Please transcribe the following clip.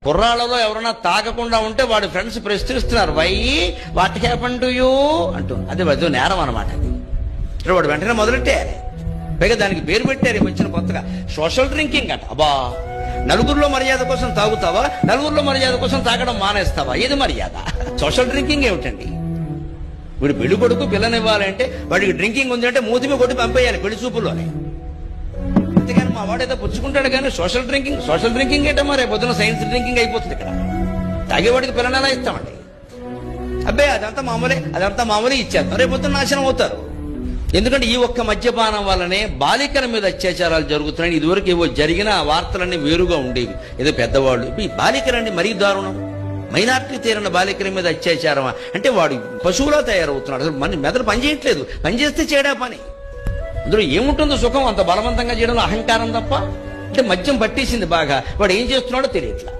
కుర్రాళ్ళలో ఎవరైనా తాగకుండా ఉంటే వాడి ఫ్రెండ్స్ ప్రశ్నిస్తున్నారు, why what happen to you అంటూ. అది వద్దు నేరం అనమాట. అది వాడు వెంటనే మొదలెట్టేయాలి. పైగా దానికి పేరు పెట్టారు ఈ వచ్చిన కొత్తగా, సోషల్ డ్రింకింగ్ అంట. అబ్బా, నలుగురిలో మర్యాద కోసం తాగుతావా, నలుగురిలో మర్యాద కోసం తాగడం మానేస్తావా? ఏది మర్యాద? సోషల్ డ్రింకింగ్ ఏమిటండి? వీడు పెళ్లి కొడుకు పిల్లనివ్వాలంటే వాడికి డ్రింకింగ్ ఉంది అంటే మూతిమి కొట్టి పంపేయాలి పెళ్లి చూపుల్లోనే. అంతేగాని మా వాడు ఏదో పుచ్చుకుంటాడు కానీ సోషల్ డ్రింకింగ్ ఏంటో మరి పొద్దున సైన్స్ డ్రింకింగ్ అయిపోతుంది ఇక్కడ. తాగేవాడికి పిల్లని ఎలా ఇస్తామండి? అబ్బే అదంతా మామూలే ఇచ్చేస్తాం, రేపు పొద్దున నాశనం అవుతారు. ఎందుకంటే ఈ ఒక్క మద్యపానం వల్లనే బాలికల మీద అత్యాచారాలు జరుగుతున్నాయి. ఇదివరకు ఏవో జరిగిన వార్తలన్నీ వేరుగా ఉండేవి, ఏదో పెద్దవాళ్ళు. ఈ బాలికలన్నీ మరీ దారుణం. మైనార్టీ తీరిన బాలికల మీద అత్యాచారమా అంటే వాడు పశువులా తయారవుతున్నాడు. అసలు మన మెదడు పనిచేయట్లేదు, పనిచేస్తే చేయడా పని. అందులో ఏముంటుందో సుఖం అంత బలవంతంగా చేయడంలో? అహంకారం తప్ప. అంటే మద్యం పట్టేసింది బాగా, వాడు ఏం చేస్తున్నాడో తెలియట్లా.